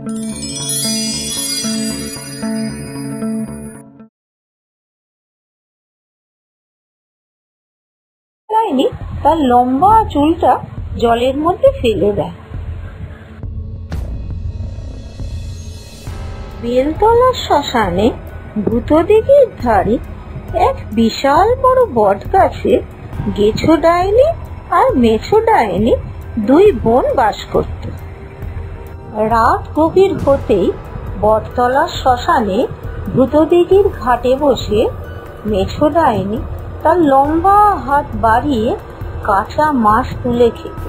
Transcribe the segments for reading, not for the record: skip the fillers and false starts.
ডাইনি তার লম্বা চুলটা জলের মধ্যে ফেলে দেয়। বেলতলার শ্মশানে ভূতদিঘির ধারে এক বিশাল বড় বট গাছে গেছো ডাইনি আর মেছো ডাইনি দুই বোন বাস করত। রাত গভীর হতেই বটতলার শ্মশানে ভূতদিঘির ঘাটে বসে মেছো ডাইনি তার লম্বা হাত বাড়িয়ে কাঁচা মাছ তুলে খেত।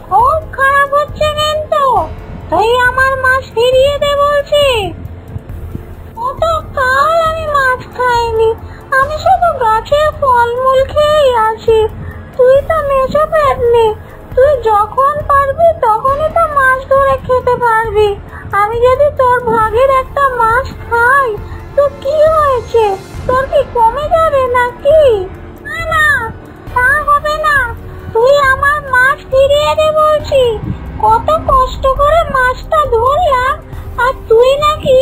খুব খারাপ হচ্ছে কিন্তু, তুই আমার মাছ ফিরিয়ে দে বলছি। কত কাল আমি মাছ খাইনি, আমি শুধু গাছের ফলমূল খেয়েই আছি। তুই তো মেছো পেটনি, তুই যখন পারবি তখনই তো মাছ ধরে খেতে পারবি। আমি যদি তোর ভাগের একটা মাছ খাই তো কি হয়েছে, তোর কি কমে যাবে নাকি? না, তা হবে না, তুই আমার মাছ ফিরিয়ে দে বলছি। কত কষ্ট করে মাছটা ধরলাম আর তুই নাকি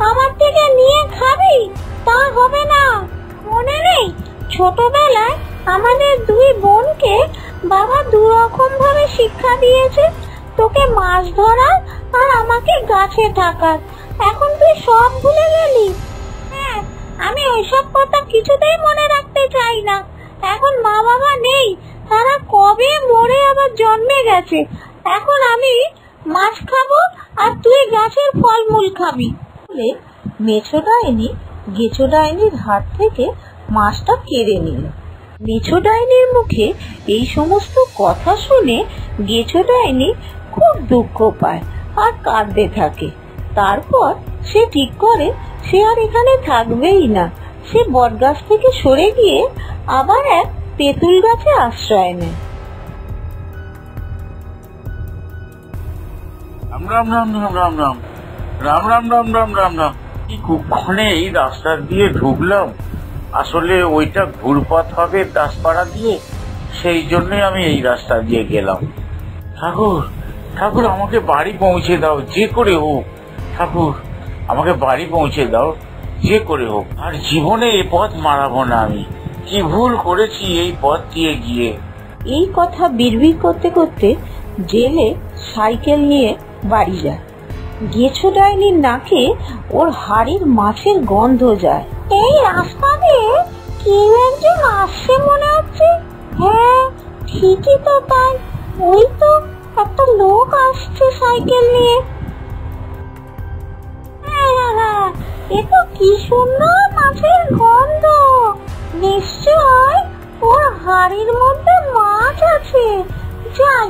আমার থেকে নিয়ে খাবি? তা হবে না। মনে নেই ছোটবেলায় আমাদের দুই বোনকে বাবা দুরকম ভাবে শিক্ষা দিয়েছে, তোকে মাছ ধরার আর আমাকে গাছে থাকার। এখন তুই সব ভুলে গেলি? হ্যাঁ, আমি ওইসব কথা কিছুতেই মনে রাখতে চাই না। এখন মা বাবা নেই, তারা কবে মরে আবার জন্মে গেছে। এখন আমি মাছ খাবো আর তুই গাছের ফলমূল খাবি বলে মেছো ডাইনি গেছো ডাইনির হাত থেকে মাছটা কেড়ে নিল। মেছো ডাইনির মুখে এই সমস্ত কথা শুনে গেছো ডাইনি খুব দুঃখ পায় আর কাঁদতে থাকে। তারপর সে ঠিক করে সে আর এখানে থাকবেই না। সে বটগাছ থেকে সরে গিয়ে আবার এক তেঁতুল গাছে আশ্রয় নেয়। রাম রাম রাম রাম রাম রাম রাম রাম রাম রাম রাম রাম। কি কুক্ষণে এই রাস্তা দিয়ে ঢুকলাম, আসলে ওইটা ঘুরপথ হবে দাসপাড়া দিয়ে, সেই জন্যই আমি এই রাস্তা দিয়ে গেলাম। ঠাকুর ঠাকুর আমাকে বাড়ি পৌঁছে দাও যে করে হোক। ঠাকুর আমাকে বাড়ি পৌঁছে দাও যে করে হোক, আর জীবনে এ পথ মারাবো না। আমি কি ভুল করেছি এই পথ দিয়ে গিয়ে? এই কথা বিড়বিড় করতে করতে জেলে সাইকেল নিয়ে বাড়ি যায়। গেছো ডাইনির নাকে ওর হাড়ির মাছের গন্ধ যায়। এই রাস্তা দিয়ে কেউ একজন আসছে মনে হচ্ছে। হ্যাঁ ঠিকই তো তাই, ওই তো একটা লোক আসছে সাইকেল নিয়ে। হ্যাঁ, এ তো কি সুন্দর মাছের গন্ধ, নিশ্চয় ওর হাড়ির মধ্যে মাছ আছে। যাই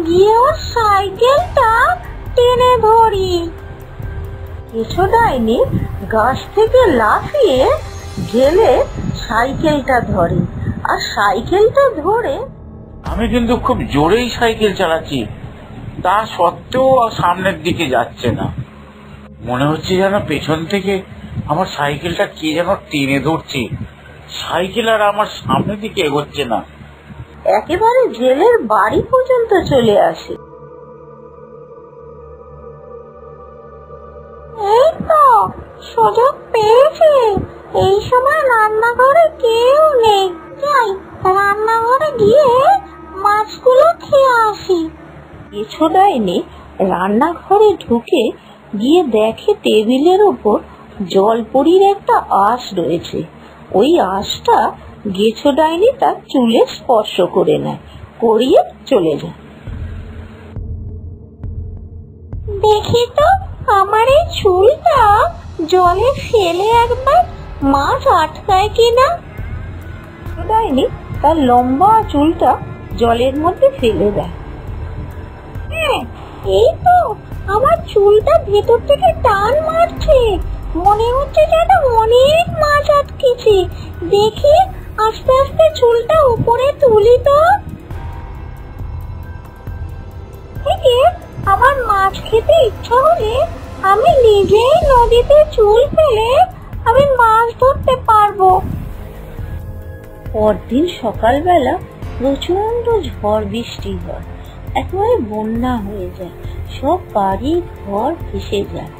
গিয়ে ওর সাইকেলটা টেনে ধরি। গেছো ডাইনি গাছ থেকে লাফিয়ে জেলে সাইকেলটা ধরে, আর সাইকেলটা ধরে আমি কিন্তু খুব জোরেই সাইকেল চালাচ্ছি, তা সত্ত্বেও সামনের দিকে যাচ্ছে না। মনে হচ্ছে যেন পেছন থেকে আমার সাইকেলটা কে যেন টেনে ধরছে। সাইকেল আর আমার সামনের দিকে এগোচ্ছে না। একেবারে জেলের বাড়ি পর্যন্ত চলে আসে। এই তো সুযোগ পেয়েছে, এই সময় রান্নাঘরে কেউ নেই। যাই রান্নাঘরে গিয়ে মাছগুলো খেয়ে আসি। গেছো ডাইনি রান্নাঘরে ঢুকে গিয়ে দেখে টেবিলের উপর জলপরির একটা আঁশ রয়েছে। ওই আঁশটা গেছো ডাইনি তার চুলে স্পর্শ করে নেয়, করিয়ে চলে যায়। দেখি তো আমার এই চুলটা জলে ফেলে একবার মাছ আটকায় কিনা। ডাইনি তার লম্বা চুলটা জলের মধ্যে ফেলে দেয়। হ্যাঁ, এই তো আমার চুলটা ভেতর থেকে টান মারছে, মনে হচ্ছে যেন অনেক মাছ আটকেছে। দেখি আস্তে আস্তে চুলটা উপরে তুলি তো। আমার মাছ খেতে ইচ্ছা হলে আমি নিজেই নদীতে চুল ফেলে আমি মাছ ধরতে পারবো। পরদিন সকালবেলা প্রচন্ড ঝড় বৃষ্টি হয়, একেবারে বন্যা হয়ে যায়, সব বাড়ি ঘর ভেসে যায়।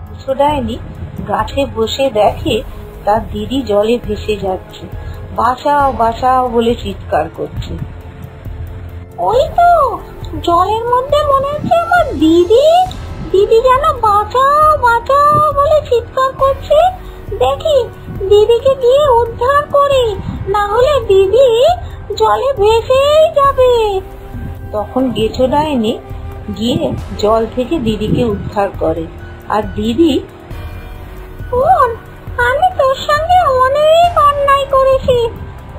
কেঁচো ডাইনি গাছে বসে দেখে তার দিদি জলে ভেসে যাচ্ছে, বাঁচাও বাঁচাও বলে চিৎকার করছে। ওই তো জলের মধ্যে মনে হচ্ছে আমার দিদি, দিদি যেন বাঁচাও বাঁচাও বলে চিৎকার করছে। দেখি দিদিকে গিয়ে উদ্ধার করি, না হলে দিদি জলে ভেসেই যাবে। তখন কেঁচো ডাইনি গিয়ে জল থেকে দিদিকে উদ্ধার করে। আর দিদি, শোন, আমি তোর সঙ্গে অনেক অন্যায় করেছি,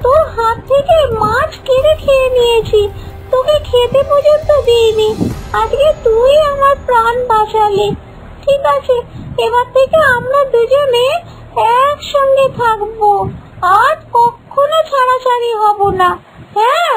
তোর হাত থেকে মাছ কেড়ে খেয়ে নিয়েছি, তোকে খেতে পর্যন্ত দিইনি, আজকে তুই আমার প্রাণ বাঁচালি। ঠিক আছে, এবার থেকে আমরা দুজনে একসঙ্গে থাকবো, আর কখনো ছাড়াছাড়ি হব না। হ্যাঁ।